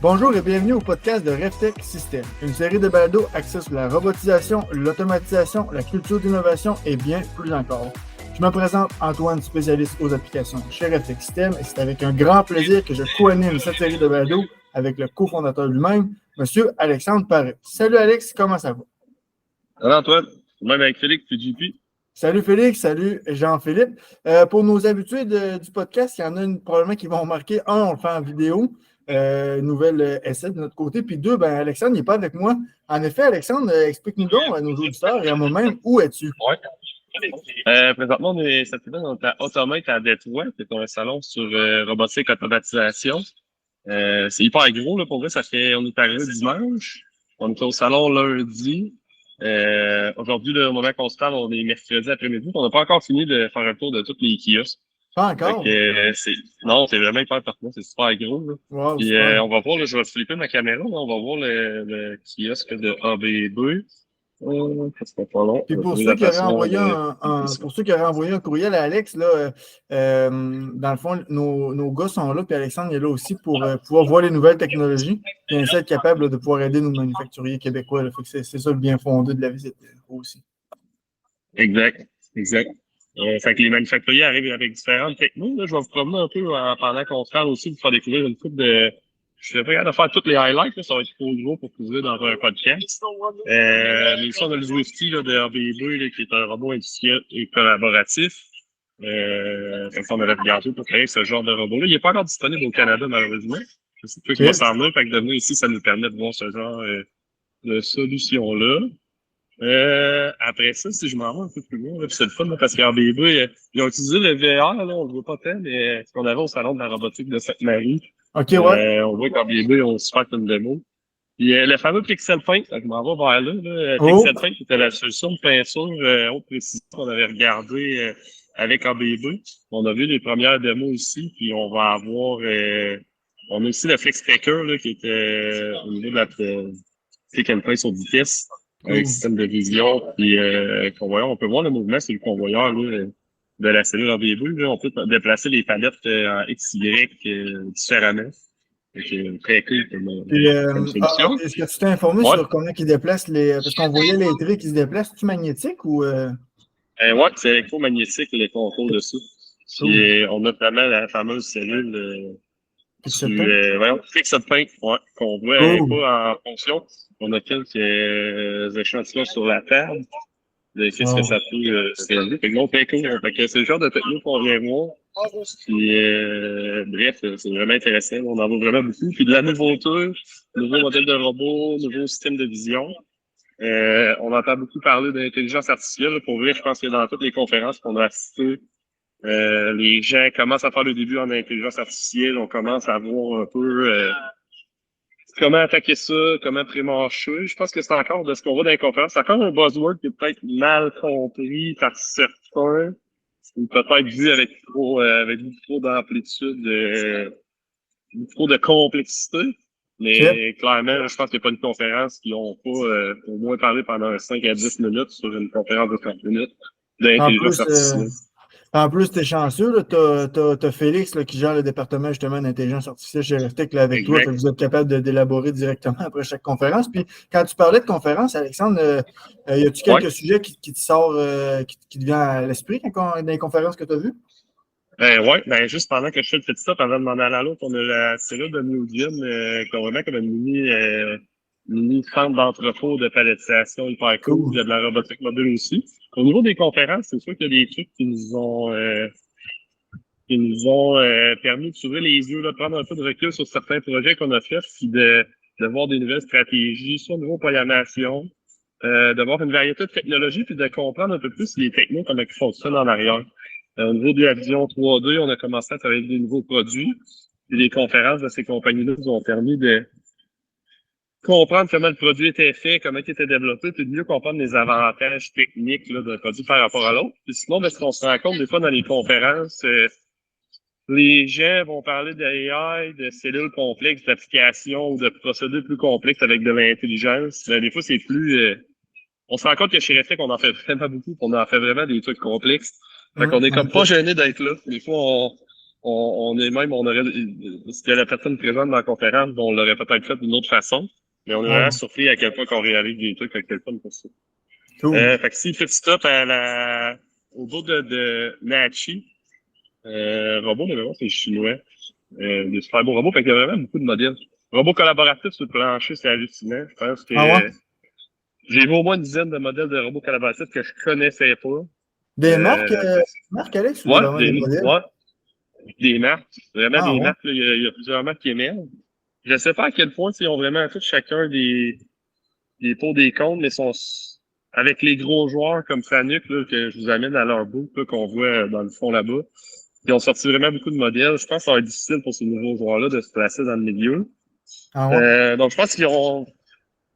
Bonjour et bienvenue au podcast de RevTech System, une série de balados axés sur la robotisation, l'automatisation, la culture d'innovation et bien plus encore. Je me présente Antoine, spécialiste aux applications chez RevTech System, et c'est avec un grand plaisir que je co-anime cette série de balados avec le cofondateur lui-même, Monsieur Alexandre Paré. Salut Alex, comment ça va? Salut Antoine, même avec Félix puis JP. Salut Félix, salut Jean-Philippe. Pour nos habitués du podcast, il y en a probablement qui vont remarquer. Un, on le fait en vidéo, nouvelle essai de notre côté. Puis deux, Alexandre n'est pas avec moi. En effet, Alexandre, explique-nous donc à nos auditeurs et à moi-même, où es-tu? Ouais. Présentement, cette semaine, on est à Automate à Détroit. C'est un salon sur robotique et automatisation. C'est hyper gros, là, pour vrai. On est arrivé dimanche. On était au salon lundi. Aujourd'hui, au moment qu'on se parle, on est mercredi après-midi. On n'a pas encore fini de faire un tour de tous les kiosques. Pas encore? C'est vraiment hyper parfait. C'est super gros, là. Wow, Puis, super. on va voir, là, je vais flipper ma caméra, là. On va voir le kiosque de ABB. C'est pas long. Puis pour ceux qui auraient envoyé pour ceux qui auraient envoyé un courriel à Alex, là, dans le fond, nos gars sont là, puis Alexandre est là aussi pour pouvoir voir les nouvelles technologies, puis ainsi être capable là, de pouvoir aider nos manufacturiers québécois. Là. Fait que c'est ça le bien fondé de la visite aussi. Exact. Fait que les manufacturiers arrivent avec différentes technos. Là, je vais vous promener un peu pendant qu'on se parle aussi, vous faire découvrir une couple de... Je vais pas capable de faire tous les highlights, là, ça va être trop gros pour couvrir dans un podcast. Mais ici, on a le Zwifty là, de RBB, là, qui est un robot industriel et collaboratif. Comme ça, on avait regardé pour créer ce genre de robot-là. Il n'est pas encore disponible au Canada, malheureusement. Je sais pas qui va s'en venir, fait que de venir ici, ça nous permet de voir ce genre de solution-là. Après ça, si je m'en vais un peu plus loin, c'est le fun, là, parce qu'RBB, ils ont utilisé le VR, là, on le voit pas tant, mais ce qu'on avait au salon de la robotique de Sainte-Marie. OK, ouais. On voit qu'RBB ont aussi fait une démo. Puis le fameux Pixel Paint, je m'en vais vers là. Oh, Pixel Paint, c'était la solution de peinture haute précision qu'on avait regardé avec RBB. On a vu les premières démos ici, puis on va avoir on a aussi le Flex Tracker là, qui était au niveau de la pick and place sur vitesse. Avec système de vision, puis convoyeur. On peut voir le mouvement sur le convoyeur là, de la cellule RBB. Là. On peut déplacer les palettes en XY différemment. C'est très cool comme solution. Est-ce que tu t'es informé Ouais. sur comment ils déplacent les... Parce qu'on voyait les traits qui se déplacent. C'est-tu magnétique ou... Ouais, c'est électromagnétique, les contrôles dessus. Puis on a vraiment la fameuse cellule Pixel Paint, ouais, qu'on voit pas en fonction. On a quelques échantillons sur la table de qu'est-ce que ça peut réaliser. Fait que non, très cool. Fait que c'est le genre de techno qu'on vient voir. Puis bref, c'est vraiment intéressant. On en voit vraiment beaucoup. Puis de la nouveauté, nouveau modèle de robot, nouveau système de vision. On entend beaucoup parler d'intelligence artificielle. Pour vrai, je pense que dans toutes les conférences qu'on a assistées, les gens commencent à faire le début en intelligence artificielle. On commence à voir un peu comment attaquer ça, comment prémarcher. Je pense que c'est encore, de ce qu'on voit dans les conférences, c'est encore un buzzword qui est peut-être mal compris par certains, ou peut-être vu avec beaucoup trop d'amplitude, beaucoup trop de complexité. Mais clairement, je pense qu'il n'y a pas une conférence qui n'ont pas au moins parlé pendant 5 à 10 minutes sur une conférence de 30 minutes d'intelligence artificielle. En plus, tu es chanceux. Tu as Félix là, qui gère le département justement d'intelligence artificielle chez RevTech avec toi. Vous êtes capable d'élaborer directement après chaque conférence. Puis quand tu parlais de conférence, Alexandre, y a-tu quelques sujets qui te sortent, qui te viennent à l'esprit dans les conférences que tu as vues? Juste pendant que je fais le petit stop, avant de m'en aller à l'autre, on a la cellule de Museum, qui est vraiment comme une mini centre d'entrepôt de palettisation hyper cool. Il y a de la robotique mobile aussi. Au niveau des conférences, c'est sûr qu'il y a des trucs qui nous ont permis de s'ouvrir les yeux, de prendre un peu de recul sur certains projets qu'on a faits, puis de voir des nouvelles stratégies, soit au niveau programmation, de voir une variété de technologies, puis de comprendre un peu plus les technos, comment ils fonctionnent en arrière. Au niveau de la vision 3D, on a commencé à travailler des nouveaux produits. Puis les conférences de ces compagnies-là nous ont permis de comprendre comment le produit était fait, comment il était développé, puis de mieux comprendre les avantages techniques là, d'un produit par rapport à l'autre. Puis sinon, ce qu'on se rend compte des fois dans les conférences, les gens vont parler d'AI, de cellules complexes, d'applications ou de procédés plus complexes avec de l'intelligence. Des fois, c'est plus... on se rend compte que chez RevTech, on en fait vraiment beaucoup, on en fait vraiment des trucs complexes. Fait qu'on est comme pas gêné d'être là. Des fois, on aurait, s'il y a la personne présente dans la conférence, on l'aurait peut-être fait d'une autre façon. Mais on est vraiment surpris à quel point qu'on réalise des trucs avec quel point pour ça. Cool. Fait que si, petit stop au bout de Nachi, robot, mais vraiment, c'est chinois. Des super beaux robots. Fait qu'il y a vraiment beaucoup de modèles. Robots collaboratifs sur le plancher, c'est hallucinant. Je pense que j'ai vu au moins une dizaine de modèles de robots collaboratifs que je connaissais pas. Des marques, Alex, ou vraiment des modèles? Ouais, des marques. Vraiment des marques. Là, il y a plusieurs marques qui émergent. Je sais pas à quel point ils ont vraiment tous chacun des pots des comptes, mais sont avec les gros joueurs comme Fanuc, là, que je vous amène à leur bout, qu'on voit dans le fond là-bas. Ils ont sorti vraiment beaucoup de modèles. Je pense que ça va être difficile pour ces nouveaux joueurs-là de se placer dans le milieu. Donc, je pense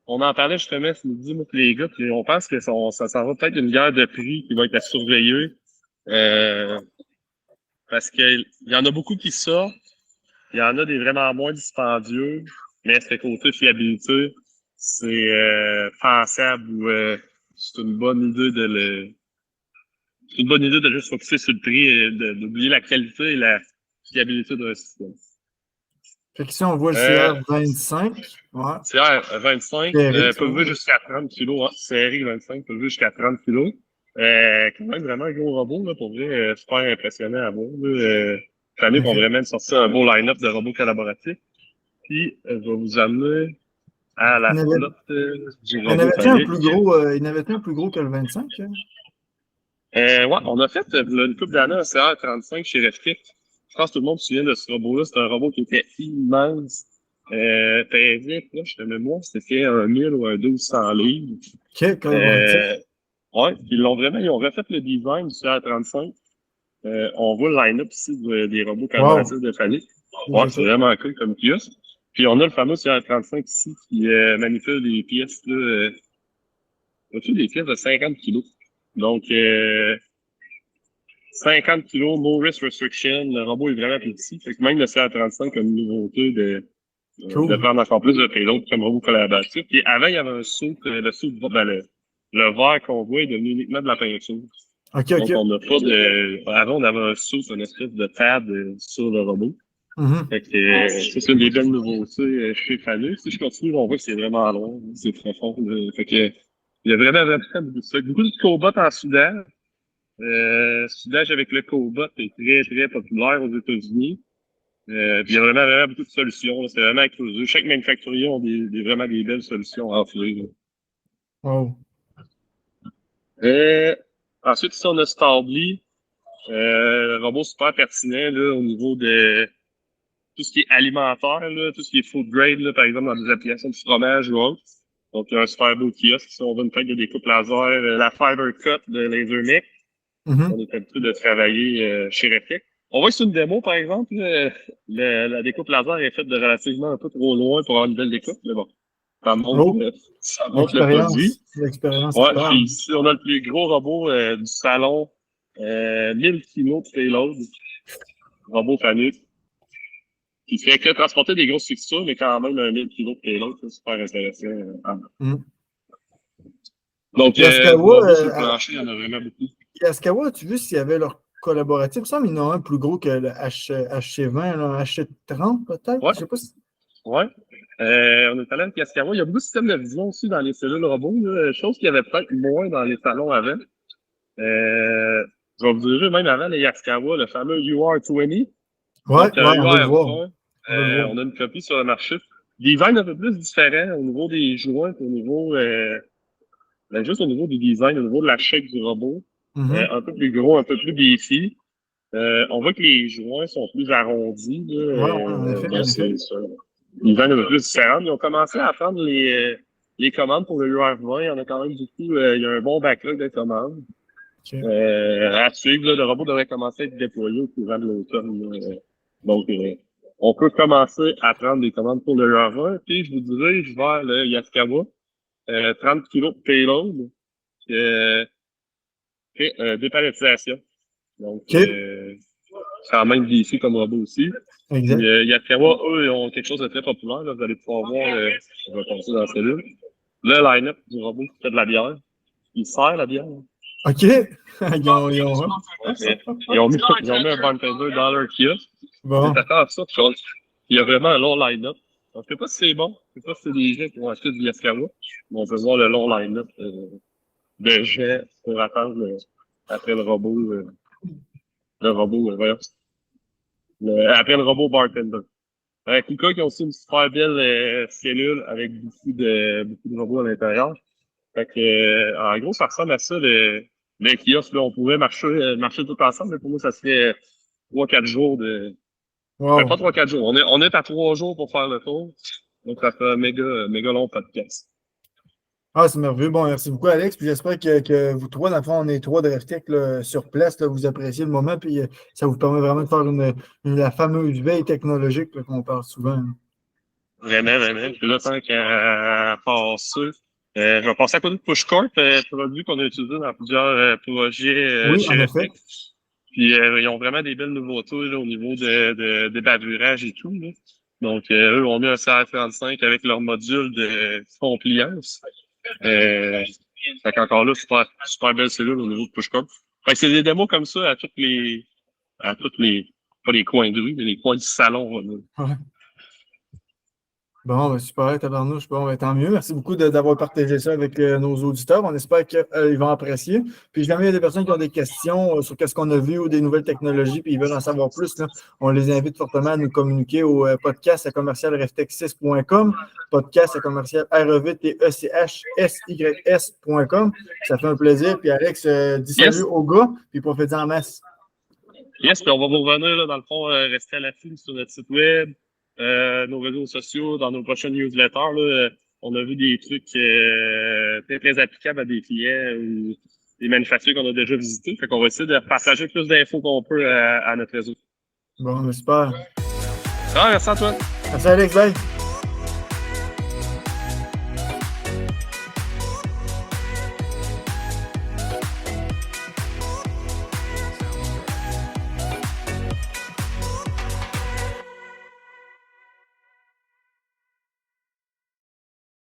on en parlait justement ce midi, moi, les gars, puis on pense que ça s'en va peut-être une guerre de prix qui va être à surveiller. Parce qu'il y en a beaucoup qui sortent. Il y en a des vraiment moins dispendieux, mais c'est côté fiabilité, c'est pensable ou c'est une bonne idée de juste focuser sur le prix et d'oublier la qualité et la fiabilité d'un système. Fait que si on voit le CR25, CR25 peut lever jusqu'à 30 kg, hein. CR25 peut lever jusqu'à 30 kg. Quand même vraiment un gros robot, là, pour vrai, super impressionnant à voir. Cette année, on va vraiment sortir un beau line-up de robots collaboratifs. Puis, je vais vous amener à la flotte du robot. Il y en avait un plus gros que le 25? Hein? Ouais, on a fait une couple d'années un CR35 chez Refit. Je pense que tout le monde se souvient de ce robot-là. C'était un robot qui était immense. Pesait, là, je te mémoire, c'était un 1000 ou un 1200 livres. Ouais, ils ont refait le design du CR35. On voit le line-up ici des robots collaboratifs de famille. Ouais, c'est vraiment cool comme kiosque. Puis on a le fameux CR35 ici qui manipule des pièces, là, des pièces de 50 kilos. Donc, 50 kilos, no risk restriction. Le robot est vraiment petit. Fait que même le CR35 a une nouveauté de prendre encore plus de payload comme robot collaboratif. Puis avant, il y avait un saut, le verre qu'on voit est devenu uniquement de la peinture. Donc, on n'a pas avant, on avait un saut, une espèce de pad sur le robot. Fait que c'est une des belles nouveautés chez Fanuc. Si je continue, on voit que c'est vraiment long. C'est très fort. Fait que il y a vraiment beaucoup de cobots en soudage. Soudage avec le cobot est très, très populaire aux États-Unis. Puis il y a vraiment beaucoup de solutions. Là. C'est vraiment inclusif. Chaque manufacturier a vraiment des belles solutions à offrir. Ensuite, ici, on a Starbly. Robot super pertinent là, au niveau de tout ce qui est alimentaire, là, tout ce qui est food grade, là, par exemple, dans des applications de fromage ou autre. Donc, il y a un super beau kiosque. Si on veut une tête de découpe laser, la Fiber Cut de LaserMech. On est habitué de travailler chez Reflex. On voit que c'est une démo, par exemple. La découpe laser est faite de relativement un peu trop loin pour avoir une belle découpe. Mais bon, ça montre le produit. L'expérience. Ouais, puis ici, on a le plus gros robot du salon. 1000 kilos de payload. Robot Fanuc. Qui fait que transporter des grosses fixtures, mais quand même un 1000 kilos de payload, c'est super intéressant. Donc, Yaskawa, sur le plancher, il y en a vraiment beaucoup. Yaskawa, as-tu vu s'il y avait leur collaboratif? Il me semble qu'il y en a un plus gros que le HC20, le HC30 peut-être? Ouais. Je sais pas si... Ouais. On est allé avec Yaskawa. Il y a beaucoup de systèmes de vision aussi dans les cellules robots, là, chose qu'il y avait peut-être moins dans les salons avant. Je vais vous dire même avant les Yaskawa, le fameux UR20. Ouais, donc, on va le voir. On a une copie sur le marché. Design un peu plus différent au niveau des joints, au niveau juste au niveau du design, au niveau de la shape du robot. Un peu plus gros, un peu plus beefy. On voit que les joints sont plus arrondis. En effet. Design un peu plus différent. Ils ont commencé à prendre les commandes pour le UR20. Il y en a quand même beaucoup. Il y a un bon backlog de commandes. À suivre, le robot devrait commencer à être déployé au courant de l'automne. Donc, on peut commencer à prendre des commandes pour le UR20. Puis, je vous dirige vers le Yaskawa. 30 kg de payload. Dépallettisation. Donc, quand même défi comme robot aussi. Exact. Yaskawa, eux, ils ont quelque chose de très populaire. Là, vous allez pouvoir voir, on va passer dans la cellule. Le line-up du robot qui fait de la bière. Il sert la bière. OK. Ils ont mis un bartender dans leur kiosque. Bon. C'est à ça, il y a vraiment un long line-up. Je ne sais pas si c'est bon. Je ne sais pas si c'est des gens qui vont acheter du Yaskawa. Mais on peut voir le long line-up de gens pour attendre après le robot. Voyons. Après le robot bartender. Kuka qui ont aussi une super belle cellule avec beaucoup de robots à l'intérieur. Fait que, en gros, ça ressemble à ça, le kiosque, là. On pourrait marcher tout ensemble, mais pour nous, ça serait 3-4 jours de. Wow. Pas 3-4 jours. On est à 3 jours pour faire le tour. Donc, ça fait un méga long podcast. Ah, c'est merveilleux. Bon, merci beaucoup, Alex. Puis j'espère que vous trois, dans le fond, on est trois de RFTech là, sur place. Là, vous appréciez le moment. Puis ça vous permet vraiment de faire la fameuse veille technologique là, qu'on parle souvent. Vraiment. Puis là, tant qu'à passer, je vais passer à côté de PushCorp, produit qu'on a utilisé dans plusieurs projets Oui, chez en RFTech. effet. Puis ils ont vraiment des belles nouveautés là, au niveau des bavurages et tout. Là. Donc, eux ont mis un CR35 avec leur module de compliance. Fait qu'encore là, super belle cellule au niveau de PushCorp. Fait que c'est des démos comme ça à toutes les, pas les coins de rue, mais les coins du salon. Ouais. Bon, ben super, tabarnouche. Bon, ben, tant mieux. Merci beaucoup d'avoir partagé ça avec nos auditeurs. On espère qu'ils vont apprécier. Puis, jamais il y a des personnes qui ont des questions sur qu'est-ce qu'on a vu ou des nouvelles technologies, puis ils veulent en savoir plus, là, on les invite fortement à nous communiquer au podcast@reftech6.com, podcast@revtechsys.com. Ça fait un plaisir. Puis, Alex, dis salut aux gars, puis profitez en masse. Yes, puis on va vous revenir, là, dans le fond, rester à l'affût sur notre site web. Nos réseaux sociaux, dans nos prochaines newsletters, là, on a vu des trucs très applicables à des clients ou des manufacturiers qu'on a déjà visités. Fait qu'on va essayer de partager plus d'infos qu'on peut à notre réseau. Bon, super. Ah, merci Antoine. Merci Alex, bye.